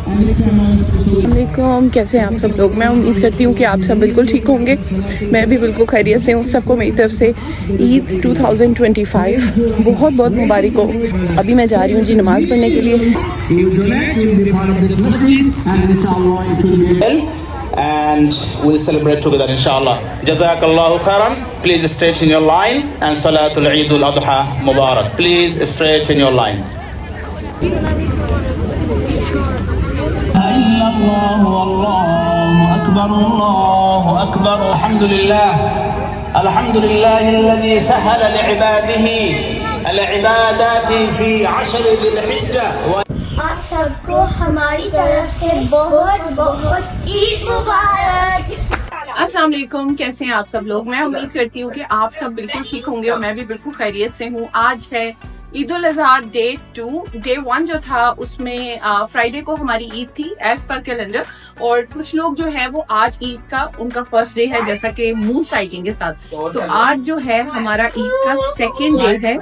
वालेकुम, कैसे हैं आप सब लोग। मैं उम्मीद करती हूँ कि आप सब बिल्कुल ठीक होंगे। मैं भी बिल्कुल खैरियत से हूँ। सबको मेरी तरफ से ईद 2025 बहुत बहुत मुबारक हो। अभी मैं जा रही हूँ जी नमाज़ पढ़ने के लिए। And we'll celebrate together inshallah. Jazakallahu khairan. Please straighten your line and Salatul Eid al-Adha Mubarak. Please straighten your line. Allahu Akbar, Allahu Akbar. Alhamdulillah. Alhamdulillah alladhi sahala li'ibadihi al-ibadati fi 'ashr dhil-hijjah. आप सबको हमारी तरफ से बहुत बहुत ईद मुबारक। अस्सलाम वालेकुम, कैसे हैं आप सब लोग। मैं उम्मीद करती हूँ कि आप सब बिल्कुल ठीक होंगे और मैं भी बिल्कुल खैरियत से हूँ। आज है ईद उल अज़हा डे 2। डे 1 जो था उसमें फ्राइडे को हमारी ईद थी एज पर कैलेंडर, और कुछ लोग जो है वो आज ईद का उनका फर्स्ट डे है, जैसा कि मून साइटिंग के साथ। तो आज जो है हमारा ईद का सेकेंड डे है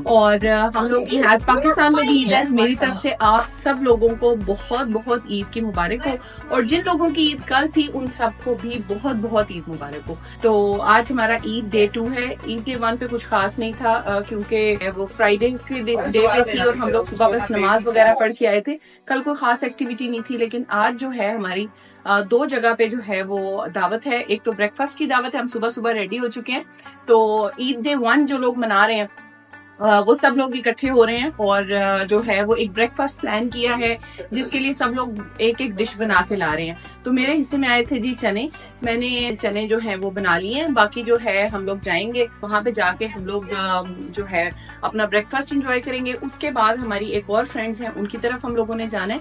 और हम लोग की आज पाकिस्तान में भी ईद है। मेरी तरफ से आप सब लोगों को बहुत बहुत ईद की मुबारक हो, और जिन लोगों की ईद कल थी उन सबको भी बहुत बहुत ईद मुबारक हो। तो आज हमारा ईद डे 2 है। ईद डे 1 पे कुछ खास नहीं था क्योंकि वो फ्राइडे डे पे थी और हम लोग सुबह बस नमाज वगैरह पढ़ के आए थे। कल कोई खास एक्टिविटी नहीं थी, लेकिन आज जो है हमारी 2 जगह पे जो है वो दावत है। एक तो ब्रेकफास्ट की दावत है, हम सुबह सुबह रेडी हो चुके हैं। तो ईद डे 1 जो लोग मना रहे हैं वो सब लोग इकट्ठे हो रहे हैं और जो है वो एक ब्रेकफास्ट प्लान किया है जिसके लिए सब लोग एक एक डिश बना के ला रहे हैं। तो मेरे हिस्से में आए थे जी चने। मैंने चने जो है वो बना लिए हैं। बाकी जो है हम लोग जाएंगे वहां पे, जाके हम लोग जो है अपना ब्रेकफास्ट एंजॉय करेंगे। उसके बाद हमारी एक और फ्रेंड्स हैं, उनकी तरफ हम लोगों ने जाना है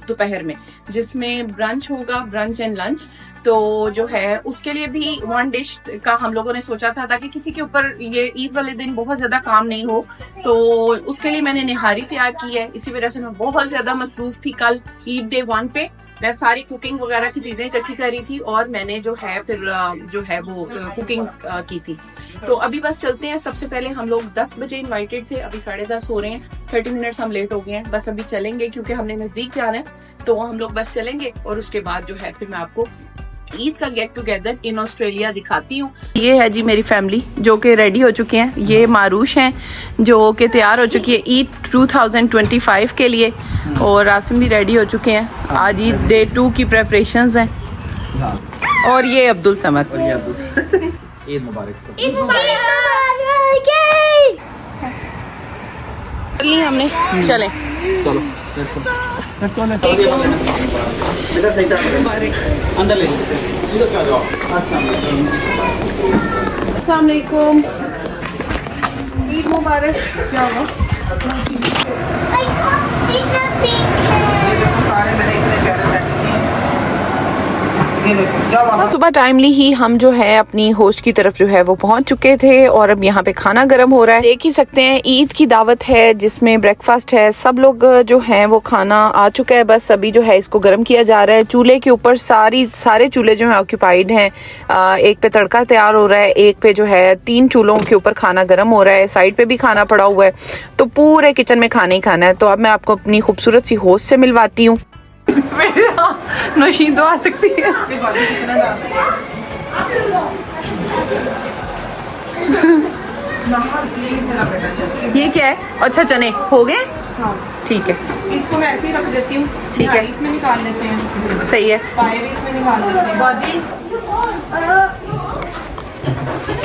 दोपहर में, जिसमें ब्रंच होगा, ब्रंच एंड लंच। तो जो है उसके लिए भी 1 डिश का हम लोगों ने सोचा था, ताकि किसी के ऊपर ये ईद वाले दिन बहुत ज्यादा काम नहीं हो। तो उसके लिए मैंने निहारी तैयार की है। इसी वजह से मैं बहुत ज्यादा मसरूफ थी कल ईद डे 1 पे। मैं सारी कुकिंग वगैरह की चीजें इकट्ठी करी थी और मैंने जो है फिर जो है वो कुकिंग की थी। तो अभी बस चलते हैं। सबसे पहले हम लोग 10 बजे इनवाइटेड थे, अभी 10:30 हो रहे हैं। 30 मिनट्स हम लेट हो गए हैं। बस अभी चलेंगे क्योंकि हमने नजदीक जाना है, तो हम लोग बस चलेंगे और उसके बाद जो है फिर मैं आपको ईद का गेट टुगेदर इन ऑस्ट्रेलिया दिखाती हूँ। ये है जी मेरी फैमिली जो कि रेडी हो चुके हैं। ये मारूश हैं जो कि तैयार हो चुकी है ईद 2025 के लिए, और आसिम भी रेडी हो चुके हैं। आज ईद डे 2 की प्रेपरेशंस हैं। और ये अब्दुल समद। ईद मुबारक। हमने चले चलो अंदर ले अस्सलाम वालेकुम, ईद मुबारक। क्या हुआ? सारे मैंने इतने प्यारे सेट किए। सुबह टाइमली ही हम जो है अपनी होस्ट की तरफ जो है वो पहुंच चुके थे और अब यहाँ पे खाना गर्म हो रहा है। देख ही सकते हैं ईद की दावत है जिसमें ब्रेकफास्ट है। सब लोग जो हैं वो खाना आ चुका है, बस अभी जो है इसको गर्म किया जा रहा है। चूल्हे के ऊपर सारे चूल्हे जो हैं ऑक्यूपाइड हैं। एक पे तड़का तैयार हो रहा है, एक पे जो है 3 चूल्हों के ऊपर खाना गर्म हो रहा है, साइड पे भी खाना पड़ा हुआ है। तो पूरे किचन में खाना ही खाना है। तो अब मैं आपको अपनी खूबसूरत सी होस्ट से मिलवाती हूँ। नौशीन तो आ सकती है। ये क्या है? अच्छा चने हो गए? हाँ। ठीक है, इसको मैं ऐसे ही रख देती हूँ। ठीक है, इसमें निकाल लेते हैं। सही है। पाए भी इसमें निकाल लेते हैं। बाजी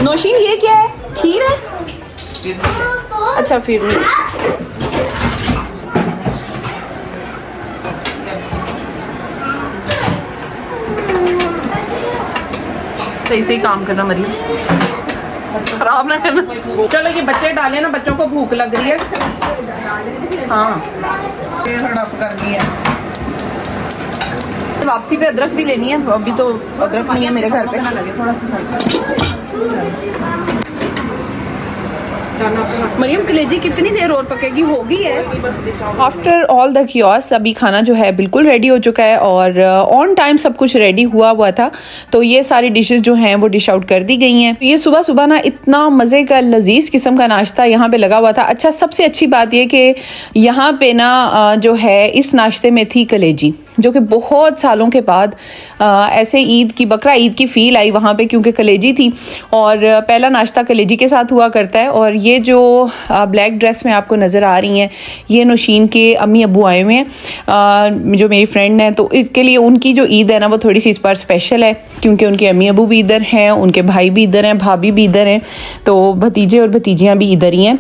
नौशीन ये क्या है? खीर है? अच्छा फिर सही सही काम करना मरियम, खराब ना करना। चलो ये बच्चे डाले ना, बच्चों को भूख लग रही है। हाँ ये हड़प करनी है। वापसी पे अदरक भी लेनी है। अभी तो अदरक नहीं है मेरे घर पे। लगे थोड़ा सा मरियम कलेजी कितनी देर और पकेगी? होगी है। आफ्टर ऑल द कियोस अभी खाना जो है बिल्कुल रेडी हो चुका है और ऑन टाइम सब कुछ रेडी हुआ था। तो ये सारी डिशेस जो हैं वो डिश आउट कर दी गई हैं। ये सुबह सुबह ना इतना मज़े का लजीज किस्म का नाश्ता यहाँ पे लगा हुआ था। अच्छा, सबसे अच्छी बात ये कि यहाँ पे ना जो है इस नाश्ते में थी कलेजी, जो कि बहुत सालों के बाद ऐसे ईद की, बकरा ईद की फील आई वहाँ पे, क्योंकि कलेजी थी और पहला नाश्ता कलेजी के साथ हुआ करता है। और ये जो ब्लैक ड्रेस में आपको नज़र आ रही हैं, ये नौशीन के अम्मी अबू आए हुए हैं जो मेरी फ्रेंड हैं। तो इसके लिए उनकी जो ईद है ना वो थोड़ी सी इस बार स्पेशल है, क्योंकि उनके अम्मी अबू भी इधर हैं, उनके भाई भी इधर हैं, भाभी भी इधर हैं, तो भतीजे और भतीजियाँ भी इधर ही हैं,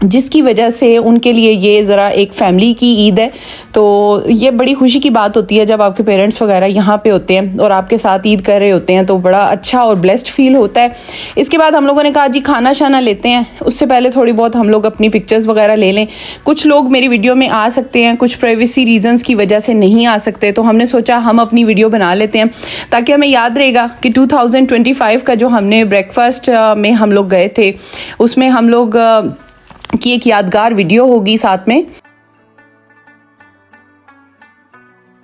जिसकी वजह से उनके लिए ये ज़रा एक फैमिली की ईद है। तो ये बड़ी खुशी की बात होती है जब आपके पेरेंट्स वगैरह यहाँ पे होते हैं और आपके साथ ईद कर रहे होते हैं, तो बड़ा अच्छा और ब्लेस्ड फील होता है। इसके बाद हम लोगों ने कहा जी खाना शाना लेते हैं, उससे पहले थोड़ी बहुत हम लोग अपनी पिक्चर्स वगैरह ले लें। कुछ लोग मेरी वीडियो में आ सकते हैं, कुछ प्राइवेसी रीजंस की वजह से नहीं आ सकते, तो हमने सोचा हम अपनी वीडियो बना लेते हैं ताकि हमें याद रहेगा कि 2025 का जो हमने ब्रेकफास्ट में हम लोग गए थे उसमें हम लोग की एक यादगार वीडियो होगी साथ में।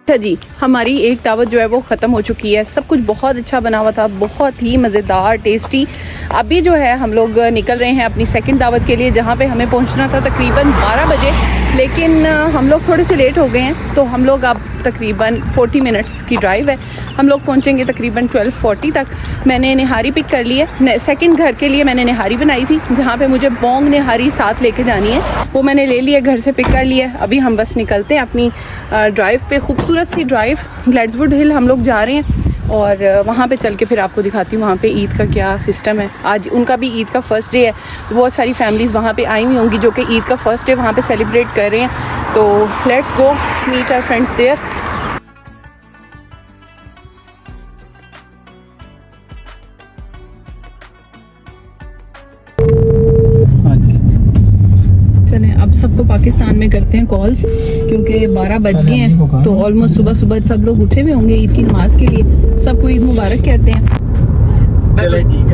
अच्छा जी, हमारी एक दावत जो है वो ख़त्म हो चुकी है। सब कुछ बहुत अच्छा बना हुआ था, बहुत ही मज़ेदार, टेस्टी। अभी जो है हम लोग निकल रहे हैं अपनी सेकंड दावत के लिए, जहाँ पे हमें पहुँचना था तकरीबन 12 बजे, लेकिन हम लोग थोड़े से लेट हो गए हैं। तो हम लोग अब तकरीबन 40 मिनट्स की ड्राइव है, हम लोग पहुँचेंगे तकरीबन 12:40 तक। मैंने निहारी पिक कर ली है, सेकंड घर के लिए मैंने निहारी बनाई थी, जहाँ पे मुझे बोंग निहारी साथ लेके जानी है, वो मैंने ले लिया, घर से पिक कर लिया। अभी हम बस निकलते हैं अपनी ड्राइव पे, खूबसूरत सी ड्राइव ग्लैड्सवुड हिल हम लोग जा रहे हैं और वहाँ पे चल के फिर आपको दिखाती हूँ वहाँ पे ईद का क्या सिस्टम है। आज उनका भी ईद का फर्स्ट डे है, तो बहुत सारी फैमिलीज़ वहाँ पे आई हुई होंगी जो कि ईद का फर्स्ट डे वहाँ पे सेलिब्रेट कर रहे हैं। तो let's go meet our friends there. चलें अब सबको पाकिस्तान में करते हैं कॉल्स, क्योंकि 12 बज गए हैं, तो ऑलमोस्ट सुबह सुबह सब लोग उठे हुए होंगे ईद की नमाज के लिए। सबको ईद मुबारक कहते हैं।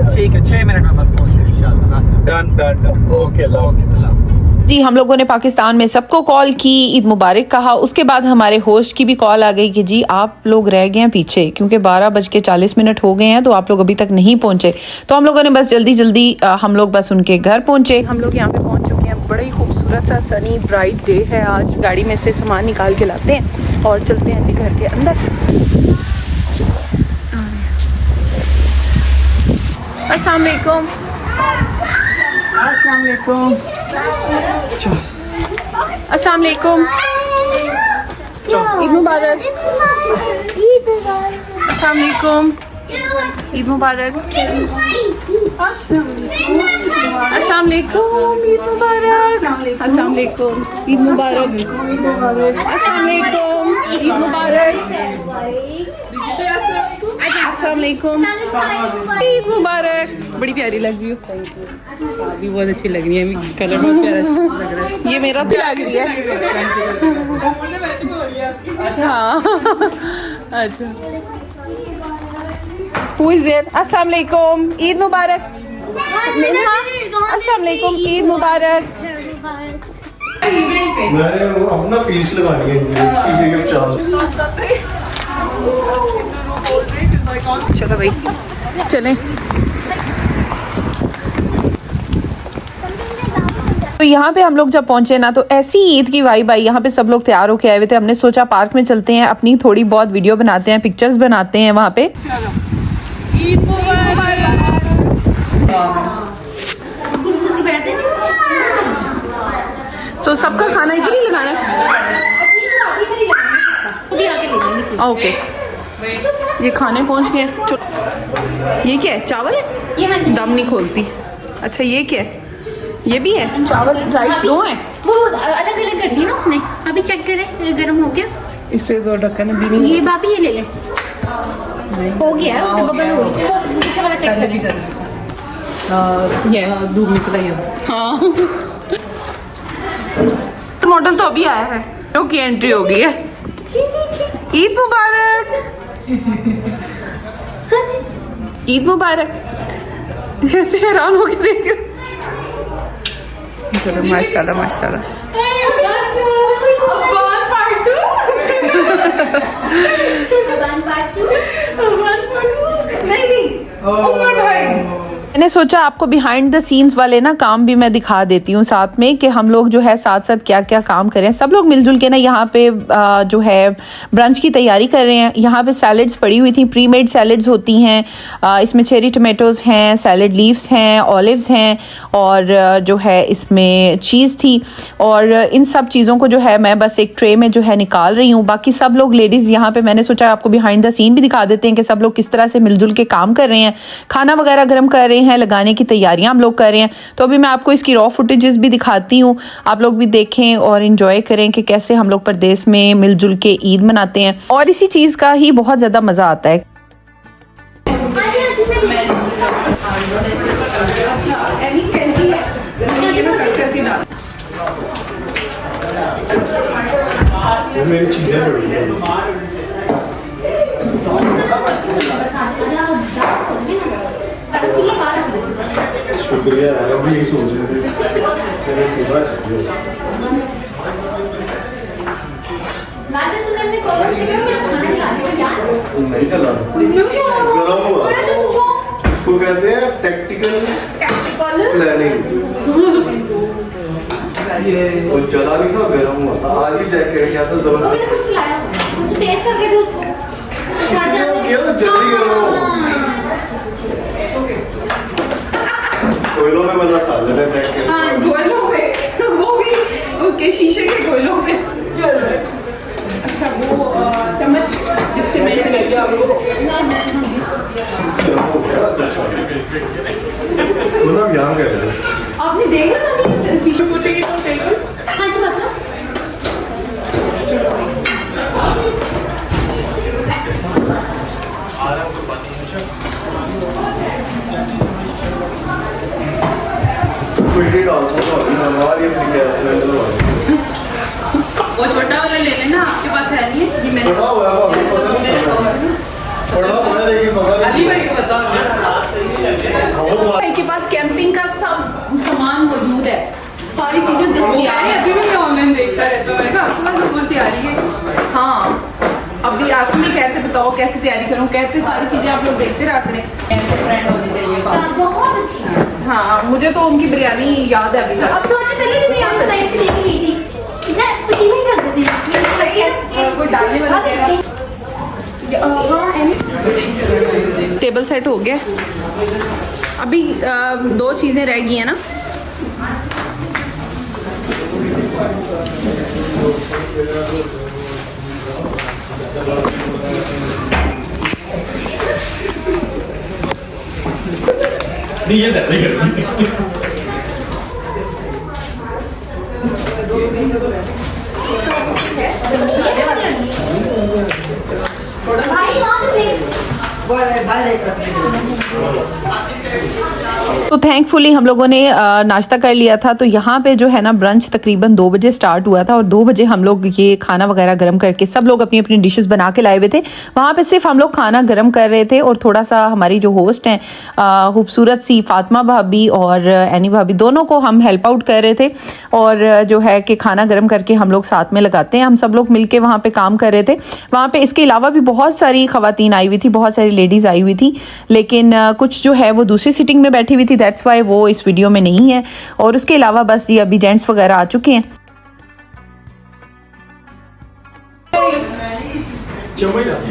ठीक है 6 मिनट में बस पहुंच गए इंशाल्लाह। ओके जी, हम लोगों ने पाकिस्तान में सबको कॉल की, ईद मुबारक कहा। उसके बाद हमारे होस्ट की भी कॉल आ गई कि जी आप लोग रह गए हैं पीछे, क्योंकि 12:40 हो गए हैं, तो आप लोग अभी तक नहीं पहुंचे। तो हम लोगों ने बस जल्दी जल्दी हम लोग बस उनके घर पहुंचे। हम लोग यहाँ पे पहुंच चुके हैं। बड़ा ही खूबसूरत सा सनी ब्राइट डे है आज। गाड़ी में से सामान निकाल के लाते हैं और चलते हैं जी घर के अंदर। अस्सलाम वालेकुम। अस्सलाम वालेकुम। अस्सलाम वालेकुम। ईद मुबारक। अस्सलाम वालेकुम। ईद मुबारक। अस्सलाम वालेकुम। ईद मुबारक। अस्सलाम वालेकुम। ईद मुबारक। अस्सलाम वालेकुम। ईद मुबारक। अस्सलाम वालेकुम। ईद मुबारक। बड़ी प्यारी लग रही हो। भी बहुत अच्छी लग रही है, कलर बहुत प्यारा लग रहा है। ये मेरा भी लग रही है। हाँ अच्छा। Who is there? अस्सलाम वालेकुम। ईद मुबारक। मिन्हा, अस्सलाम वालेकुम। ईद मुबारक। मैंने वो अपना फीस लगानी है चलो भाई चलें। तो यहाँ पे हम लोग जब पहुंचे ना, तो ऐसी ईद की वाइब आई। यहाँ पे सब लोग तैयार होके आए हुए थे। हमने सोचा पार्क में चलते हैं, अपनी थोड़ी बहुत वीडियो बनाते हैं, पिक्चर्स बनाते हैं वहाँ पे। तो सबका खाना इधर ही लगाना है। ओके, ये खाने पहुंच गए। ये क्या है? चावल है? दम नहीं खोलती। अच्छा ये क्या है? ये भी है चावल, राइस दो है। वो अलग अलग कर दी ना उसने, अभी चेक करें गर्म हो गया। इससे दो ढक्कन भी नहीं। ये भाभी ये ले ले, हो गया तो बबल हो रही है। दूसरा वाला चेक कर। ये दूध निकला ही। हाँ मॉडल तो अभी आया है, तो की एंट्री हो गई है। ईद मुबारक। ईद मुबारक। ऐसे हैरान होके देख रहे। चलो माशाल्लाह माशाल्लाह। मैंने सोचा आपको बिहाइंड द सीन्स वाले ना काम भी मैं दिखा देती हूँ साथ में, कि हम लोग जो है साथ साथ क्या क्या काम कर रहे हैं। सब लोग मिलजुल के ना यहाँ पे जो है ब्रंच की तैयारी कर रहे हैं। यहाँ पे सैलड्स पड़ी हुई थी, प्री मेड सैलड्स होती हैं, इसमें चेरी टमाटोज़ हैं, सैलड लीव्स हैं, ऑलिव्स हैं, और जो है इसमें चीज़ थी। और इन सब चीज़ों को जो है मैं बस एक ट्रे में जो है निकाल रही हूँ। बाकी सब लोग लेडीज़ यहाँ पे, मैंने सोचा आपको बिहाइंड द सीन भी दिखा देते हैं कि सब लोग किस तरह से मिलजुल के काम कर रहे हैं, खाना वगैरह गर्म कर रहे हैं, लगाने की तैयारियां हम लोग कर रहे हैं। तो अभी मैं आपको इसकी रॉ फुटेजेस भी दिखाती हूँ, आप लोग भी देखें और एंजॉय करें कि कैसे हम लोग परदेश में मिलजुल के ईद मनाते हैं। और इसी चीज़ का ही बहुत ज़्यादा मज़ा आता है। मेरी चीजें बड़ी हैं। शुक्रिया यार, अभी यही सोच रहे थे मेरे पूरा चाहिए। नहीं चला, गरम हुआ, इसको कहते हैं टैक्टिकल प्लानिंग। वो चला नहीं था, गरम हुआ था। आज भी चेक करें क्या सा जबरदस्त तेज करके दो उसको, जल्दी करो। कोयलों में बना सालन है, चेक करें। हाँ, कोयलों में, वो भी उसके शीशे के कोयलों में। अच्छा, वो चम्मच जिससे मैं इसे लगा यहाँ कह रहे हैं आपने देखा ना नहीं शीशे को टेबल। हाँ जी मतलब वो छोटा वाला ले लेना, आपके पास है नहीं है? जी मैंने बड़ा हुआ है, अभी पता नहीं बड़ा हुआ है, लेकिन पता नहीं। अली भाई को बता भाई के पास कैंपिंग का सब सामान मौजूद है, सारी चीजें दस्तयाब है। अभी भी मैं ऑनलाइन देखता रहता हूँ, मैंने आपके पास बहुत तैयारी है। हाँ, अभी आसमी कहते बताओ कैसे तैयारी करूँ, कहते सारी चीजें आप लोग देखते रहते हैं। ऐसे फ्रेंड होनी चाहिए बस। बहुत अच्छी है। हाँ, मुझे तो उनकी बिरयानी याद है अभी तक। अब थोड़े पहले भी आपको लाइफ से देख ली थी, इतना पतीला ही रख देती है कोई डालने वाला हाँ, टेबल सेट हो गया। अभी 2 चीज़ें रह गई हैं ना। नहीं ये नहीं करेंगे। भाई वहाँ से देख। तो थैंकफुली हम लोगों ने नाश्ता कर लिया था। तो यहाँ पे जो है ना ब्रंच तकरीबन 2 बजे स्टार्ट हुआ था और 2 बजे हम लोग ये खाना वगैरह गर्म करके सब लोग अपनी अपनी डिशेस बना के लाए हुए थे। वहाँ पे सिर्फ हम लोग खाना गर्म कर रहे थे और थोड़ा सा हमारी जो होस्ट हैं खूबसूरत सी फातिमा भाभी और एनी भाभी, दोनों को हम हेल्प आउट कर रहे थे। और जो है कि खाना गर्म करके हम लोग साथ में लगाते हैं, हम सब लोग मिलके वहाँ पे काम कर रहे थे। वहाँ पे इसके अलावा भी बहुत सारी खवातीन आई हुई थी, बहुत सारी लेडीज़ आई हुई थी, लेकिन कुछ जो है वो दूसरी सिटिंग में बैठी हुई थी, दैट्स वाई वो इस वीडियो में नहीं है। और उसके अलावा बस ये अभी जेंट्स वगैरह आ चुके हैं।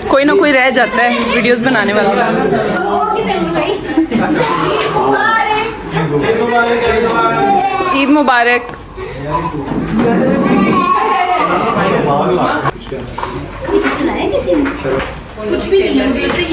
कोई ना कोई रह जाता है वीडियोस बनाने वाला। ईद मुबारक। कुछ भी नहीं है, मुझे लगता है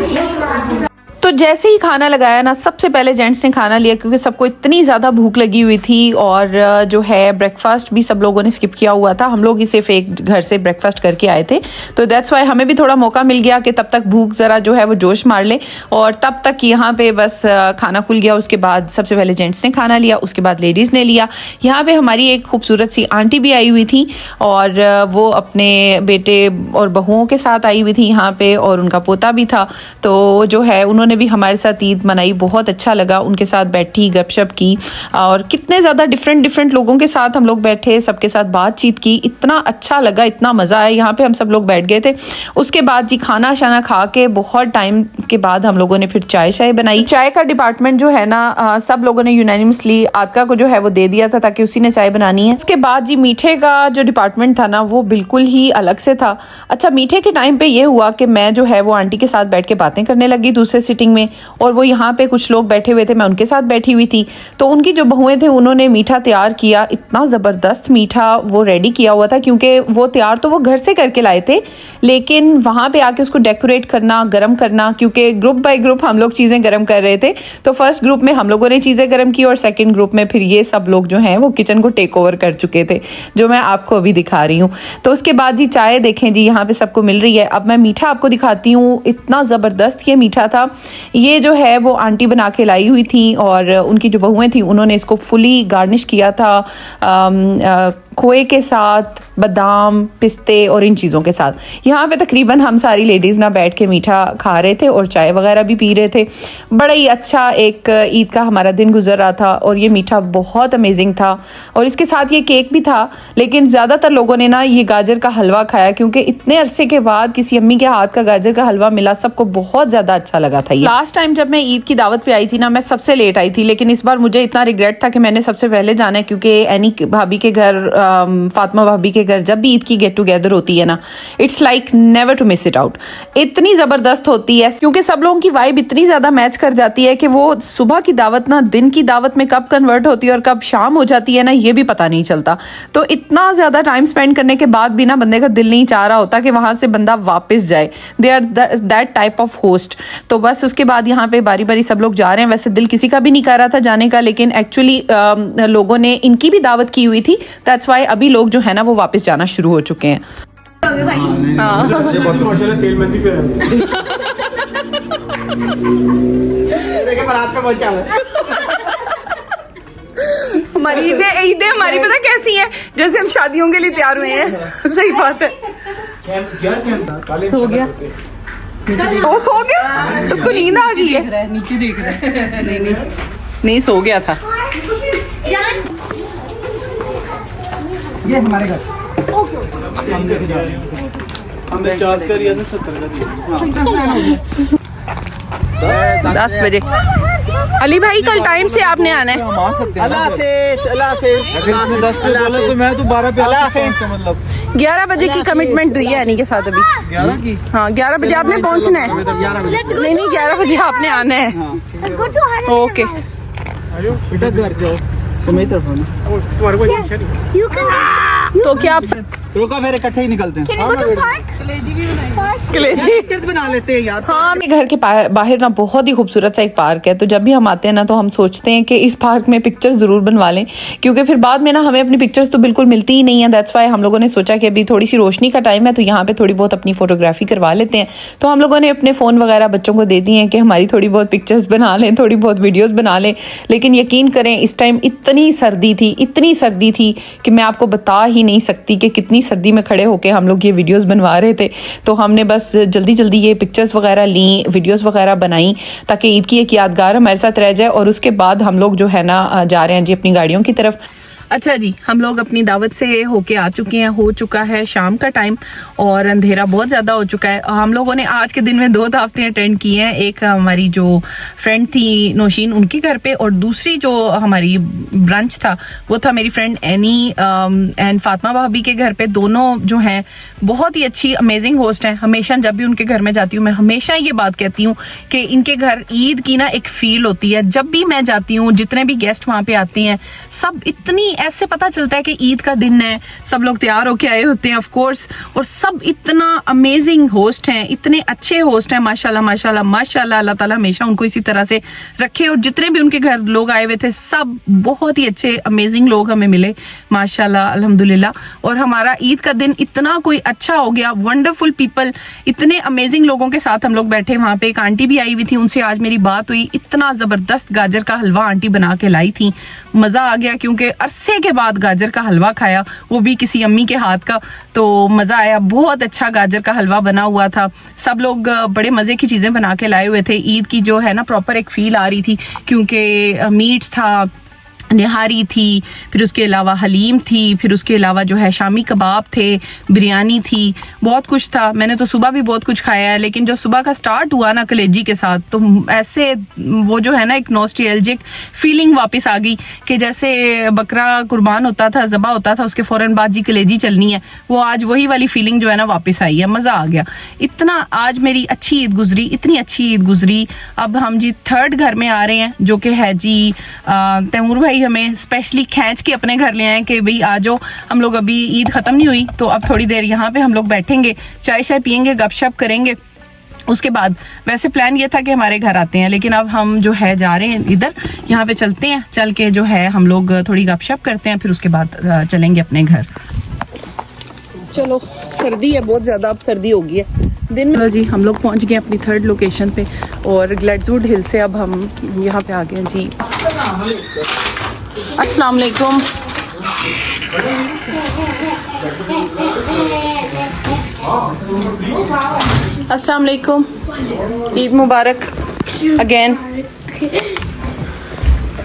ये तो जैसे ही खाना लगाया ना, सबसे पहले जेंट्स ने खाना लिया क्योंकि सबको इतनी ज़्यादा भूख लगी हुई थी। और जो है ब्रेकफास्ट भी सब लोगों ने स्किप किया हुआ था, हम लोग ही सिर्फ एक घर से ब्रेकफास्ट करके आए थे। तो दैट्स वाई हमें भी थोड़ा मौका मिल गया कि तब तक भूख ज़रा जो है वो जोश मार ले। और तब तक यहाँ पे बस खाना खुल गया। उसके बाद सबसे पहले जेंट्स ने खाना लिया, उसके बाद लेडीज़ ने लिया। यहाँ पे हमारी एक खूबसूरत सी आंटी भी आई हुई थी और वो अपने बेटे और बहुओं के साथ आई हुई थी यहाँ पे, और उनका पोता भी था। तो जो है उन्होंने भी हमारे साथ ईद मनाई, बहुत अच्छा लगा, उनके साथ बैठी, गपशप की, और कितने ज़्यादा डिफरेंट लोगों के साथ हम लोग बैठे, सबके साथ बातचीत की, इतना अच्छा लगा, इतना मज़ा आया। यहाँ पे हम सब लोग बैठ गए थे। उसके बाद जी खाना शाना खा के बहुत टाइम के बाद हम लोगों ने फिर चाय शाय बनाई। चाय का डिपार्टमेंट जो है ना सब लोगों ने यूनानिमसली आका को जो है वो दे दिया था ताकि उसी ने चाय बनानी है। उसके बाद जी मीठे का जो डिपार्टमेंट था ना वो बिल्कुल ही अलग से था। अच्छा, मीठे के टाइम पे ये हुआ कि मैं जो है वो आंटी के साथ बैठ के बातें करने लगी दूसरे सिटिंग में, और वो यहाँ पे कुछ लोग बैठे हुए थे, मैं उनके साथ बैठी हुई थी। तो उनकी जो बहुएं थे उन्होंने मीठा तैयार किया, इतना ज़बरदस्त मीठा वो रेडी किया हुआ था, क्योंकि वो तैयार तो वो घर से करके लाए थे, लेकिन वहाँ पे आके उसको डेकोरेट करना, गर्म करना, क्योंकि ग्रुप बाय ग्रुप हम लोग चीज़ें गर्म कर रहे थे। तो फर्स्ट ग्रुप में हम लोगों ने चीज़ें गर्म की और सेकंड ग्रुप में फिर ये सब लोग जो हैं वो किचन को टेक ओवर कर चुके थे, जो मैं आपको अभी दिखा रही हूँ। तो उसके बाद जी चाय देखें जी यहाँ पे सबको मिल रही है। अब मैं मीठा आपको दिखाती हूँ, इतना ज़बरदस्त ये मीठा था। ये जो है वो आंटी बना के लाई हुई थी, और उनकी जो बहुएं थी उन्होंने इसको फुली गार्निश किया था खोए के साथ, बादाम, पिस्ते और इन चीज़ों के साथ। यहाँ पे तकरीबन हम सारी लेडीज़ ना बैठ के मीठा खा रहे थे और चाय वगैरह भी पी रहे थे। बड़ा ही अच्छा एक ईद का हमारा दिन गुजर रहा था, और ये मीठा बहुत अमेजिंग था। और इसके साथ ये केक भी था, लेकिन ज़्यादातर लोगों ने ना ये गाजर का हलवा खाया, क्योंकि इतने अरसे के बाद किसी अम्मी के हाथ का गाजर का हलवा मिला, सबको बहुत ज़्यादा अच्छा लगा था। लास्ट टाइम जब मैं ईद की दावत पे आई थी ना, मैं सबसे लेट आई थी, लेकिन इस बार मुझे इतना रिग्रेट था कि मैंने सबसे पहले जाना है, क्योंकि एनी भाभी के घर, फातिमा भाभी के घर जब भी ईद की गेट टुगेदर होती है ना, it's like never to miss it out. इतनी ज़बरदस्त होती है, क्योंकि सब लोगों की वाइब इतनी ज़्यादा मैच कर जाती है कि वो सुबह की दावत ना दिन की दावत में कब कन्वर्ट होती है और कब शाम हो जाती है ना, ये भी पता नहीं चलता। तो इतना ज़्यादा टाइम स्पेंड करने के बाद भी ना बंदे का दिल नहीं चाह रहा होता कि वहाँ से बंदा वापस जाए। They are that type of host. तो बस उसके बाद यहाँ पे बारी बारी सब लोग जा रहे हैं। वैसे दिल किसी का भी नहीं कर रहा था जाने का, लेकिन एक्चुअली लोगों ने इनकी भी दावत की हुई थी, दैट्स वाई अभी लोग जो है ना वो वापस जाना शुरू हो चुके हैं। तेल मेहंदी पे हमारी ईदें हमारी पता कैसी है, जैसे हम शादियों के लिए तैयार हुए हैं। सही बात है। सो गया, वो सो गया, उसको नींद आ गई है। नीचे देख रहा है। नहीं सो गया था। ये हमारे घर हमने चार्ज कर दिया था 70 का दिया। 10 बजे। अली भाई कल टाइम से आपने आना है। अल्लाह हाफिज़, अल्लाह हाफिज़। अगर इसने 10 पे बोला तो मैं तो 12 पे आ सकता हूं, मतलब 11 बजे की कमिटमेंट हुई है अनी के साथ अभी। 11 की। हाँ 11 बजे आपने पहुंचना है। नहीं 11 बजे आपने आना है। ओके बेटा घर जाओ, तुम्हें तरफ आना। तुम्हारे कोई टेंशन नहीं। तो क्या आप रोका, फिर इकट्ठे ही निकलते हैं। कलेजी पिक्चर्स बना लेते हैं यार। हाँ, मेरे घर के बाहर ना बहुत ही खूबसूरत सा एक पार्क है, तो जब भी हम आते हैं ना तो हम सोचते हैं कि इस पार्क में पिक्चर्स ज़रूर बनवा लें, क्योंकि फिर बाद में ना हमें अपनी पिक्चर्स तो बिल्कुल मिलती ही नहीं है। दैट्स वाई हम लोगों ने सोचा कि अभी थोड़ी सी रोशनी का टाइम है तो यहाँ पे थोड़ी बहुत अपनी फोटोग्राफी करवा लेते हैं। तो हम लोगों ने अपने फ़ोन वगैरह बच्चों को दे दिए हैं कि हमारी थोड़ी बहुत पिक्चर्स बना लें, थोड़ी बहुत वीडियोज़ बना लें। लेकिन यकीन करें इस टाइम इतनी सर्दी थी कि मैं आपको बता ही नहीं सकती कि कितनी सर्दी में खड़े होकर हम लोग ये वीडियोज़ बनवा रहे थे। तो हमने बस जल्दी ये पिक्चर्स वगैरह ली, वीडियोस वगैरह बनाई, ताकि ईद की एक यादगार हमारे साथ रह जाए। और उसके बाद हम लोग जो है ना जा रहे हैं जी अपनी गाड़ियों की तरफ। अच्छा जी, हम लोग अपनी दावत से होके आ चुके हैं। हो चुका है शाम का टाइम और अंधेरा बहुत ज़्यादा हो चुका है। हम लोगों ने आज के दिन में 2 दावतें अटेंड की हैं। एक हमारी जो फ्रेंड थी नौशीन, उनके घर पे, और दूसरी जो हमारी ब्रंच था वो था मेरी फ्रेंड एनी एंड फातिमा भाभी के घर पे। दोनों जो हैं बहुत ही अच्छी अमेजिंग होस्ट हैं। हमेशा जब भी उनके घर में जाती हूँ मैं हमेशा ये बात कहती हूँ कि इनके घर ईद की ना एक फील होती है। जब भी मैं जाती हूँ, जितने भी गेस्ट वहाँ पे आते हैं, सब इतनी ऐसे पता चलता है कि ईद का दिन है, सब लोग तैयार होके आए होते हैं ऑफ कोर्स, और सब इतना अमेजिंग होस्ट हैं, इतने अच्छे होस्ट हैं। माशाल्लाह माशाल्लाह माशाल्लाह, अल्लाह ताला हमेशा उनको इसी तरह से रखे। और जितने भी उनके घर लोग आए हुए थे सब बहुत ही अच्छे अमेजिंग लोग हमें मिले माशाल्लाह अल्हम्दुलिल्लाह। और हमारा ईद का दिन इतना कोई अच्छा हो गया, वंडरफुल पीपल, इतने अमेजिंग लोगों के साथ हम लोग बैठे। वहाँ पे एक आंटी भी आई हुई थी, उनसे आज मेरी बात हुई। इतना ज़बरदस्त गाजर का हलवा आंटी बना के लाई थी, मज़ा आ गया, क्योंकि अरसे अरसे के बाद गाजर का हलवा खाया, वो भी किसी अम्मी के हाथ का, तो मज़ा आया। बहुत अच्छा गाजर का हलवा बना हुआ था। सब लोग बड़े मज़े की चीज़ें बना के लाए हुए थे। ईद की जो है ना प्रॉपर एक फील आ रही थी, क्योंकि मीट था, निहारी थी, फिर उसके अलावा हलीम थी, फिर उसके अलावा जो है शामी कबाब थे, बिरयानी थी, बहुत कुछ था। मैंने तो सुबह भी बहुत कुछ खाया है, लेकिन जो सुबह का स्टार्ट हुआ ना कलेजी के साथ, तो ऐसे वो जो है ना एक नॉस्टैल्जिक फीलिंग वापस आ गई कि जैसे बकरा कुर्बान होता था, ज़बा होता था, उसके फ़ौरन बाद जी कलेजी चलनी है, वो आज वही वाली फीलिंग जो है ना वापस आई है। मज़ा आ गया। इतना आज मेरी अच्छी ईद गुजरी, इतनी अच्छी ईद गुजरी। अब हम जी थर्ड घर में आ रहे हैं, जो कि है जी तैमूर भाई हमें स्पेशली खींच के अपने घर ले आए कि भाई आ जाओ, हम लोग अभी ईद ख़त्म नहीं हुई, तो अब थोड़ी देर यहाँ पे हम लोग बैठेंगे, चाय शाय पियेंगे, गपशप करेंगे। उसके बाद वैसे प्लान ये था कि हमारे घर आते हैं, लेकिन अब हम जो है जा रहे हैं इधर, यहाँ पे चलते हैं, चल के जो है हम लोग थोड़ी गपशप करते हैं, फिर उसके बाद चलेंगे अपने घर। चलो, सर्दी है बहुत ज़्यादा, अब सर्दी हो गई है दिन में। जी हम लोग पहुँच गए अपनी थर्ड लोकेशन पे, और ग्लेड्सवुड हिल से अब हम यहाँ पे आ गए हैं जी। अस्सलाम वालेकुम। अस्सलाम वालेकुम, ईद मुबारक अगेन।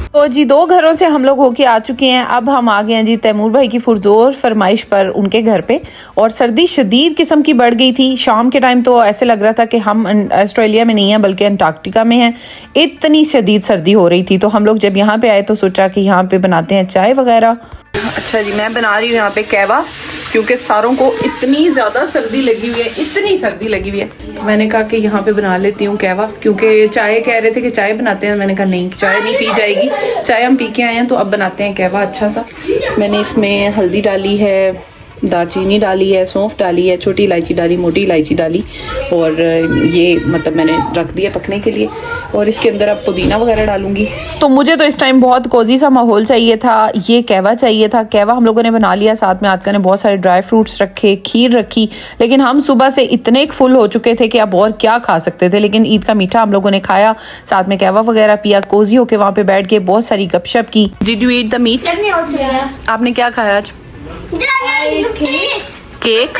तो जी 2 घरों से हम लोग होके आ चुके हैं। अब हम आ गए हैं जी तैमूर भाई की पुरजोर फरमाइश पर उनके घर पे, और सर्दी शदीद किस्म की बढ़ गई थी। शाम के टाइम तो ऐसे लग रहा था कि हम ऑस्ट्रेलिया में नहीं हैं बल्कि अंटार्कटिका में हैं, इतनी शदीद सर्दी हो रही थी। तो हम लोग जब यहाँ पे आए तो सोचा कि यहाँ पे बनाते हैं चाय वगैरह। अच्छा जी, मैं बना रही हूँ यहाँ पे कहवा, क्योंकि सारों को इतनी ज़्यादा सर्दी लगी हुई है, इतनी सर्दी लगी हुई है। मैंने कहा कि यहाँ पे बना लेती हूँ कहवा, क्योंकि चाय कह रहे थे कि चाय बनाते हैं। मैंने कहा नहीं, चाय नहीं पी जाएगी, चाय हम पी के आए हैं, तो अब बनाते हैं कहवा अच्छा सा। मैंने इसमें हल्दी डाली है, दालचीनी डाली है, सौंफ डाली है, छोटी इलायची डाली, मोटी इलायची डाली, और ये मतलब मैंने रख दिया पकने के लिए। और इसके अंदर अब पुदीना वगैरह डालूंगी। तो मुझे तो इस टाइम बहुत कोजी सा माहौल चाहिए था, ये कहवा चाहिए था। कहवा हम लोगों ने बना लिया, साथ में आदका ने बहुत सारे ड्राई फ्रूट्स रखे, खीर रखी, लेकिन हम सुबह से इतने फुल हो चुके थे कि अब और क्या खा सकते थे। लेकिन ईद का मीठा हम लोगों ने खाया, साथ में कहवा वगैरह पिया, कोजी होके वहाँ पे बैठ के बहुत सारी गपशप की। Did you eat the meat? आपने क्या खाया आज? केक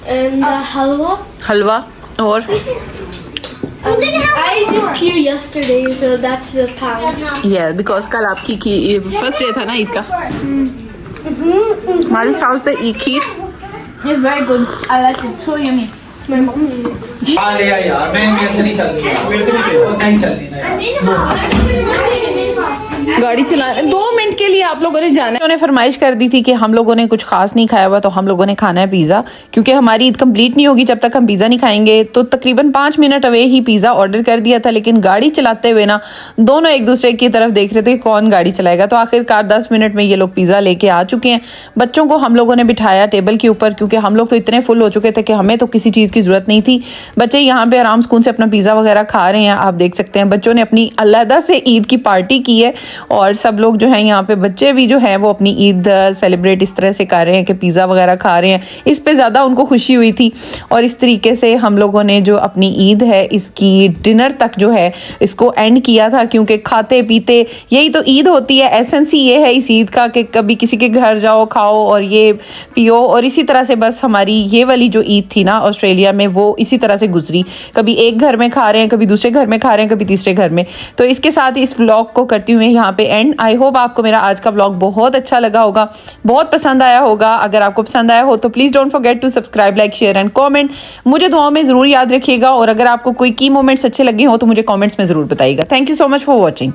and हलवा, और I did kheer yesterday, so that's the pound. Because कल आपकी फर्स्ट डे था ना ईद का। हमारे house the Eid kheer It's very good. I like it. So yummy. My mom made it. हाँ ले यार, मैं मेरे से नहीं चलती, मेरे से नहीं चलनी। गाड़ी चला 2 मिनट के लिए आप लोगों ने जाना है। उन्होंने फरमाइश कर दी थी कि हम लोगों ने कुछ खास नहीं खाया हुआ, तो हम लोगों ने खाना है पिज़्ज़ा, क्योंकि हमारी ईद कंप्लीट नहीं होगी जब तक हम पिज़्ज़ा नहीं खाएंगे। तो तकरीबन 5 minute away he pizza order कर दिया था, लेकिन गाड़ी चलाते हुए ना दोनों एक दूसरे की तरफ देख रहे थे कौन गाड़ी चलाएगा। तो आखिरकार 10 मिनट में ये लोग पिज़्ज़ा लेके आ चुके हैं। बच्चों को हम लोगों ने बिठाया टेबल के ऊपर, क्योंकि हम लोग तो इतने फुल हो चुके थे कि हमें तो किसी चीज़ की ज़रूरत नहीं थी। बच्चे यहाँ पे आराम सुकून से अपना पिज़्ज़ा वगैरह खा रहे हैं, आप देख सकते हैं। बच्चों ने अपनी अलहदा से ईद की पार्टी की है, और सब लोग जो है यहाँ पे बच्चे भी जो है वो अपनी ईद सेलिब्रेट इस तरह से कर रहे हैं कि पिज़्ज़ा वगैरह खा रहे हैं। इस पे ज़्यादा उनको खुशी हुई थी, और इस तरीके से हम लोगों ने जो अपनी ईद है इसकी डिनर तक जो है इसको एंड किया था, क्योंकि खाते पीते यही तो ईद होती है। एसेंस ही ये है इस ईद का कि कभी किसी के घर जाओ, खाओ और ये पियो, और इसी तरह से बस हमारी ये वाली जो ईद थी ना ऑस्ट्रेलिया में वो इसी तरह से गुजरी। कभी एक घर में खा रहे हैं, कभी दूसरे घर में खा रहे हैं, कभी तीसरे घर में। तो इसके साथ इस व्लॉग को करती हूँ यहाँ पे एंड। आई होप आपको मेरा आज का व्लॉग बहुत अच्छा लगा होगा, बहुत पसंद आया होगा। अगर आपको पसंद आया हो तो please don't forget to subscribe, like, share and comment. मुझे दुआओं में ज़रूर याद रखिएगा, और अगर आपको कोई की मोमेंट्स अच्छे लगे हो तो मुझे कमेंट्स में ज़रूर बताइएगा। Thank you so much for watching.